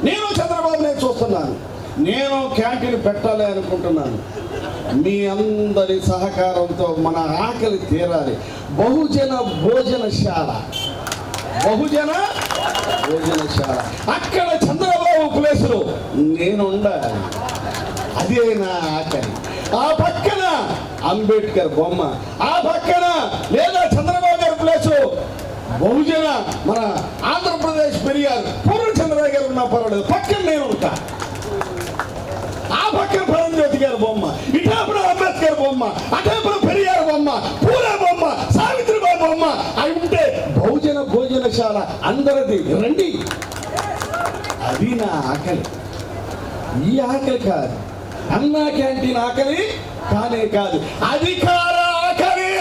నేను చంద్రబాబునే చూస్తున్నాను. నేను క్యాంటీన్ పెట్టాలి అనుకుంటున్నాను. మీ అందరి సహకారంతో మన ఆకలి తీరాలి. బహుజన భోజనశాల అక్కడ చంద్రబాబు ప్లేసులో నేను ఉండాలి. అదే నా ఆకలి. ఆ పక్కన అంబేద్కర్ బొమ్మ, ఆ పక్కన లేదా చంద్రబాబు గారి ప్లేసు బహుజన మన ఆంధ్రప్రదేశ్ పెరియారు పూర్ణచంద్రరావు గారు ఉన్నా పర్వాలేదు, పక్కన నేను ఉంటా. ఆ పక్కన పరంజ్యోతి గారి బొమ్మ, ఇటాపురం అంబేద్కర్ బొమ్మ, అటాపురం పెరియారు బొమ్మ, పూలే బొమ్మ, సావిత్రిబాయి బొమ్మ అవి ఉంటే బహుజన భోజనశాల అందరిది రండి. అది నా ఆకలి. ఈ ఆకలి కాదు, అన్నా క్యాంటీన్ ఆకలి కానే కాదు, అధికార ఆకలి,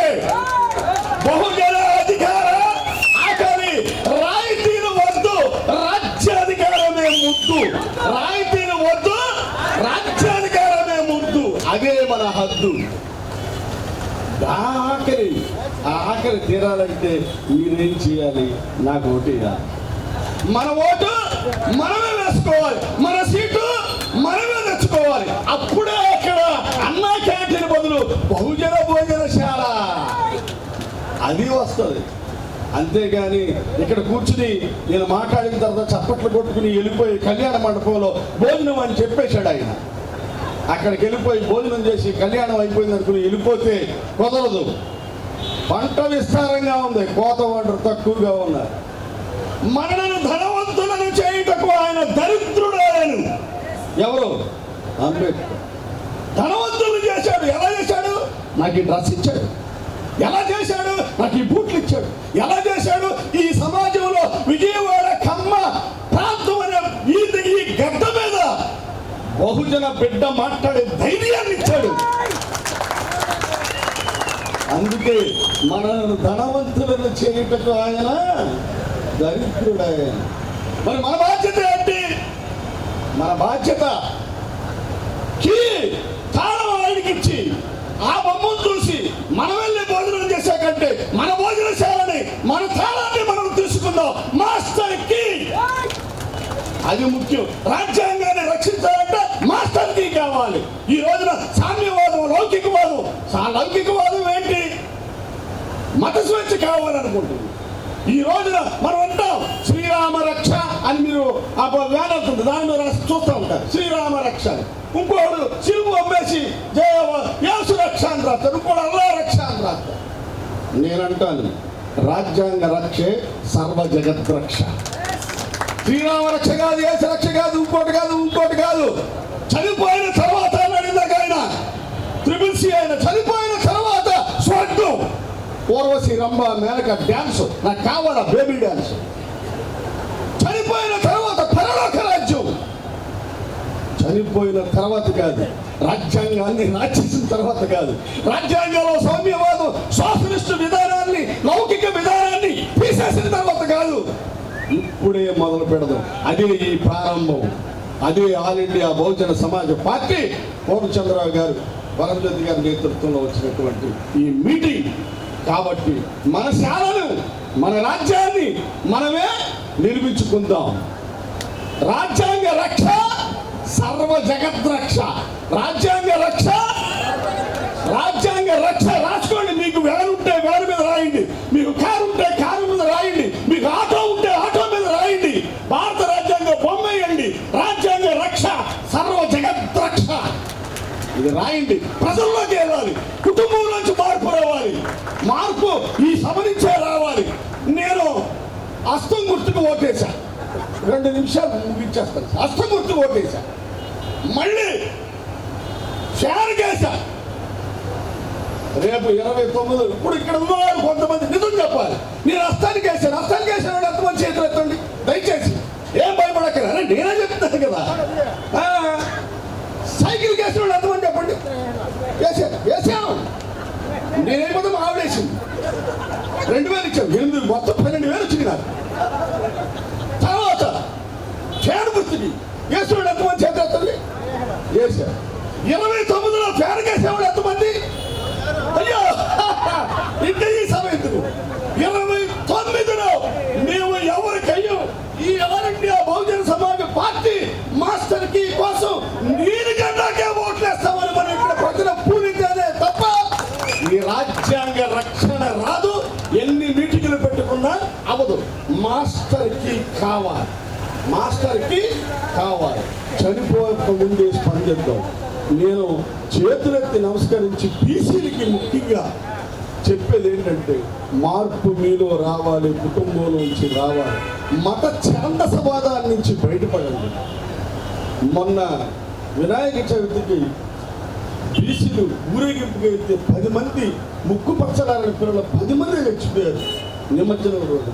బహుజన అధికార ఆకలి. రాయితీలు వద్దు, రాజ్యాధికారమే ముద్దు. రాయితీలు వద్దు, రాజ్యాధికారమే ముద్దు. అదే మన హద్దు. ఆ ఆకలి తీరాలంటే మీరేం చేయాలి? నాకు ఓటు వేయాలి. మన ఓటు మనమే వేసుకోవాలి, మన సీటు మనమే తెచ్చుకోవాలి. అప్పుడే అక్కడ అన్నా క్యాంటీన్ బదులు బహుజన భోజనశాల అది వస్తుంది. అంతేగాని ఇక్కడ కూర్చుని నేను మాట్లాడిన తర్వాత చప్పట్లు కొట్టుకుని వెళ్ళిపోయి కళ్యాణ మండపంలో భోజనం అని చెప్పేశాడు ఆయన. అక్కడికి వెళ్ళిపోయి భోజనం చేసి కళ్యాణం అయిపోయింది అనుకుని వెళ్ళిపోతే కుదరదు. పంట విస్తారంగా ఉంది, కోత వాటర్ తక్కువగా ఉన్నారు. మనలను ధనవంతులను చేయుటకు ఆయన దరిద్రుడాయను. ఎవరు? అంబేద్కర్. ధనవంతులు చేశాడు. ఎలా చేశాడు? నాకు ఈ డ్రెస్ ఇచ్చాడు. ఎలా చేశాడు? నాకు ఈ బూట్లు ఇచ్చాడు. ఎలా చేశాడు? ఈ సమాజంలో విజయవాడ ఖమ్మ ప్రాంతం అనే ఈ గడ్డ మీద బహుజన బిడ్డ మాట్లాడే ధైర్యాన్ని ఇచ్చాడు. అందుకే మనను ధనవంతులను చేయుటకు ఆయన దరిద్రుడాయన. మరి మన బాధ్యత ఏంటి? మన బాధ్యత తాళం ఆయనకి ఇచ్చి ఆ బొమ్మను చూసి మనం వెళ్ళి భోజనం చేశాకంటే మన భోజనశాలని మన తాళాన్ని మనం తీసుకుందాం. మాస్టర్ కి అది ముఖ్యం. రాజ్యాంగాన్ని రక్షించాలంటే మాస్టర్ కి కావాలి. ఈ రోజున సామ్యవాదం, లౌకికవాదం ఏంటి? మత స్వేచ్ఛ కావాలనుకుంటుంది. ఈ రోజున మనం అంటాం శ్రీరామ రక్ష అని, మీరు ఆ వ్యాన్ అవుతుంది దాని మీద చూస్తూ ఉంటారు శ్రీరామ రక్ష అని. ఇంకోడు సిలువు అమ్మేసి యేసు రక్ష అని రాస్తారు, ఇంకోడు అల్లా రక్ష అని రాస్తారు. నేనంటాను రాజ్యాంగ రక్షే సర్వ జగత్ రక్ష. శ్రీరామ రక్ష కాదు, యేసు రక్ష కాదు, ఇంకోటి కాదు. చనిపోయిన తర్వాత అడిగినాక ఆయన త్రిబుల్ ఆయన చనిపోయిన తర్వాత స్వర్గం. పూర్వశి రంభ మేనక డ్యాన్స్ నాకు కావాలా, బేబీ డ్యాన్స్. చనిపోయిన తర్వాత పరలోక రాజ్యం. చనిపోయిన తర్వాత కాదు, రాజ్యాంగాన్ని రాచేసిన తర్వాత కాదు. రాజ్యాంగంలో సౌమ్యవాదం, సోషలిస్ట్ విధానాన్ని, లౌకిక విధానాన్ని తీసేసిన తర్వాత కాదు. ఇప్పుడే మొదలు పెడదాం. అదే ఈ ప్రారంభం. అదే ఆల్ ఇండియా బహుజన సమాజ పార్టీ పూర్ణచంద్రరావు గారు, పరంజ్యోతి గారి నేతృత్వంలో వచ్చినటువంటి ఈ మీటింగ్. కాబట్టి మన శాలను, మన రాజ్యాన్ని మనమే నిర్మించుకుందాం. రాజ్యాంగ రక్ష సర్వ జగత్ రక్ష. రాజ్యాంగ రక్ష రాసుకోండి. మీకు వ్యాన్ ఉంటే వ్యాన్ మీద రాయండి, మీకు కారు ఉంటే కారు మీద రాయండి, మీకు ఆటో ఉంటే ఆటో మీద రాయండి. భారత రాజ్యాంగ బొమ్మ వేయండి. రాజ్యాంగ రక్ష సర్వ జగత్ రక్ష ఇది రాయండి. ప్రజల్లోకి వెళ్ళాలి, కుటుంబంలోంచి మార్పు రావాలి. మార్పు ఈ సభ నుంచే రావాలి. నేను అస్తం గుర్తుకు ఓటేశా. 2 నిమిషాలు ముగించేస్తాను. అస్తం గుర్తుకు ఓటేశా. మళ్ళీ ఫ్యాన్ కేసా. రేపు 29. ఇప్పుడు ఇక్కడ ఉన్నవారు కొంతమంది నిజం చెప్పాలి. నేను అస్తానికి వేసాను. ఎంతమంది చేతులు ఎత్తండి దయచేసి. ఏం భయపడక్కరా, నేనే చెప్తాను కదా. సైకిల్ కేసిన వాళ్ళు ఎంతమంది చెప్పండి. వేసాను. నేనేమో ఆవిడేసింది. 2000 ఇచ్చాను. 8 మొత్తం 12,000 వచ్చింది నాకు. తర్వాత ఫ్యాన్ గుర్తుకి వేసిన వాళ్ళు ఎంతమంది చేతులు ఎత్తండి. వేసారు. 29లో ఫ్యాన్ కేసేవాళ్ళు ఎంతమంది? అయ్యో ఇంత ఈ సమయం 29లో మేము ఎవరికయ్యో ఈ ఆల్ ఇండియా బహుజన కావాలి, మాస్టర్కి కావాలి. చనిపోక ముందే స్పందిద్దాం. నేను చేతులెత్తి నమస్కరించి బీసీలకి ముఖ్యంగా చెప్పేది ఏంటంటే, మార్పు మీలో రావాలి, కుటుంబంలోంచి రావాలి, మత ఛాందసవాదాల నుంచి బయటపడండి. మొన్న వినాయక చవితికి బీసీలు ఊరేగింపుగా అయితే 10 మంది ముక్కు పచ్చడాలని పిల్లలు 10 మంది చచ్చిపోయారు నిమజ్జనం రోజు.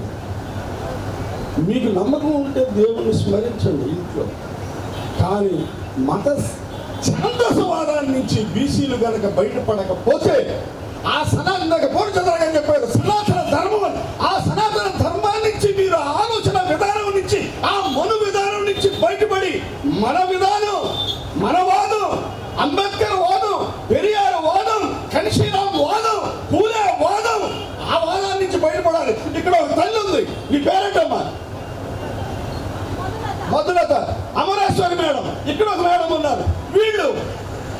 మీకు నమ్మకం ఉంటే దేవుణ్ణి స్మరించండి ఇంట్లో, కానీ మత ఛాందసవాదాల నుంచి బీసీలు కనుక బయటపడకపోతే ఆ సనాతన పూర్ణచంద్రగా చెప్పారు సనాతన ధర్మం, ఆ సనాతన ధర్మాన్ని నుంచి మీరు ఆలోచన విధానం నుంచి, ఆ మను విధానం నుంచి బయటపడి మన విధానం, మన వాదం, అంబేద్కర్ వాదం, పెరియార్ వాదం, కన్షీరామ్ వాదం, పూలే వాదం, ఆ వాదాన్ని నుంచి బయటపడాలి. ఇక్కడ ఒక తల్లి ఉంది, నీ పేరేంటమ్మా? మధులత. అమరేశ్వరి మేడం, ఇక్కడ ఒక మేడం ఉన్నారు. వీళ్ళు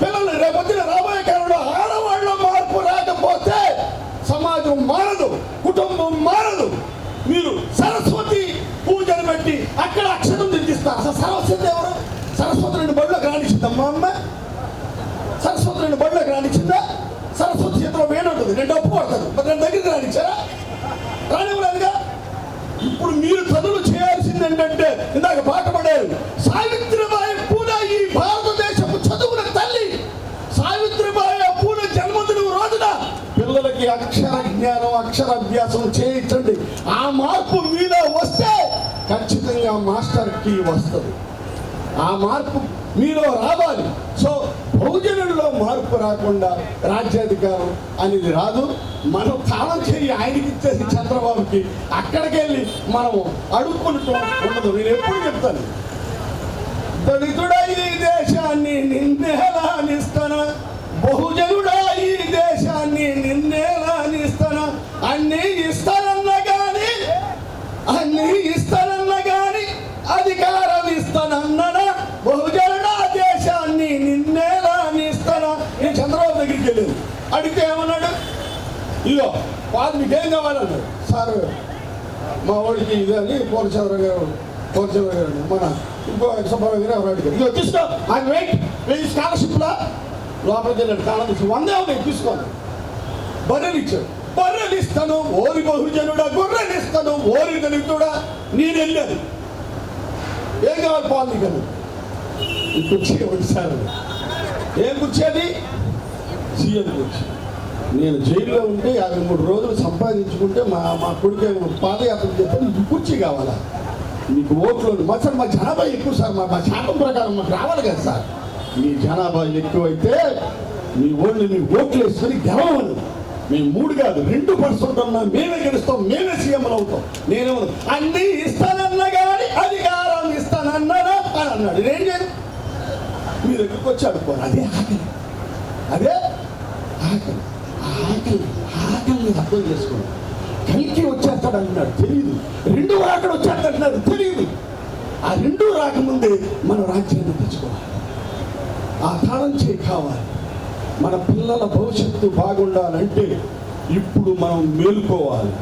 పిల్లలు రేపొద్దున రాబోయే కాలంలో ఆడవాళ్ళ మార్పు రాకపోతే సమాజం మారదు, కుటుంబం మారదు. మీరు సరస్వతి పూజలు పెట్టి అక్కడ అక్షరం దిద్దిస్తారు. అసలు సరస్వతి ఎవరు? సరస్వతి రెండు బడిలోకి రాణించిందమ్మా అమ్మ? సరస్వతి రెండు బడిలోకి రాణించిందా? సరస్వతి చేతిలో వేడి ఉంటుంది, రెండు అప్పు పడతారు, మరి రెండు దగ్గరికి రాణించారా? రానివ్వలేదుగా. ఇప్పుడు మీరు చదువులు చేయాల్సింది ఏంటంటే, ఇందాక పాట పడారు, సావిత్రిబాయి పూలే ఈ భారతదేశపు చదువుల తల్లి. సావిత్రిబాయి పూలే జన్మదిన రోజున పిల్లలకి అక్షర జ్ఞానం, అక్షరాభ్యాసం చేయించండి. ఆ మార్పు మీలో వస్తే ఖచ్చితంగా మాస్టర్కి వస్తుంది. ఆ మార్పు మీలో రావాలి. సో బహుజనుల్లో మార్పు రాకుండా రాజ్యాధికారం అనేది రాదు. మనం తాళం చేయి ఆయనకి ఇచ్చేసి చంద్రబాబుకి అక్కడికి వెళ్ళి మనం అడుక్కుంటూ ఉండదు. నేను ఎప్పుడు చెప్తాను, దళితుడా ఈ దేశాన్ని నిన్నేలానిస్తానా, బహుజనుడా ఈ దేశాన్ని నిన్నేలానిస్తానా, అన్నీ ఇస్తానన్నా కానీ, అన్నీ ఇస్తానన్నా కానీ అధికారం ఇస్తానన్నా, బహుజనుడా దేశాన్ని నిన్నేలానిస్తానా. నేను చంద్రబాబు దగ్గరికి వెళ్ళాను, అడిగితే ఏమన్నాడు, ఇదో వాళ్ళు మీకేం కావాలన్నాడు. సార్ మా వాడికి ఇది అని పూర్ణచంద్ర గారు మన ఇంకో సుబ్బారావు గారు ఎవరు అడిగారు, ఇదో తీసుకో, ఆయన వెయిట్ 1000 స్కాలర్షిప్లా లోపలికి వెళ్ళాడు. కాలం తీసి 100 నేను తీసుకోను. బర్రెలు ఇచ్చాడు, బర్రెలు ఇస్తాను ఓరి బహుజనుడా, గొర్రెలు ఇస్తాను ఓరి దళితుడా. నేను వెళ్ళాను, ఏం కావాలి పాలు కదా, కుర్చీ సార్. ఏం కుర్చీ అది? సీఎం కుర్చీ. నేను జైల్లో ఉంటే 53 రోజులు సంపాదించుకుంటే మా కొడుకు పాదయాత్ర చేస్తే నీకు కుర్చీ కావాలా? మీకు ఓట్లు సార్ మా జనాభా ఎక్కువ సార్, మా శాతం ప్రకారం మాకు రావాలి కదా సార్. మీ జనాభా ఎక్కువైతే మీ ఓట్లు ఓట్లు వేసుకొని గెలవను. మేము 3 కాదు 2% ఉన్నా మేమే గెలుస్తాం, మేమే సీఎంలు అవుతాం. నేనేమన్నా అన్నీ ఇస్తానన్నా కానీ అధికారం ఇస్తానన్నారా అని అన్నాడు. నేనేం చేయను, మీ దగ్గరికి వచ్చి అడుకోను. అదే ఆకలి, అదే ఆకలి. ఆకలిని అర్థం చేసుకోండి. కలికి వచ్చేస్తాడు అంటున్నాడు, తెలియదు. 2 రాకడ వచ్చేస్తాడు తెలియదు. ఆ 2 రాకముందే మన రాజ్యాన్ని తెచ్చుకోవాలి. ఆ తాళం చేయి కావాలి. మన పిల్లల భవిష్యత్తు బాగుండాలంటే ఇప్పుడు మనం మేలుకోవాలి.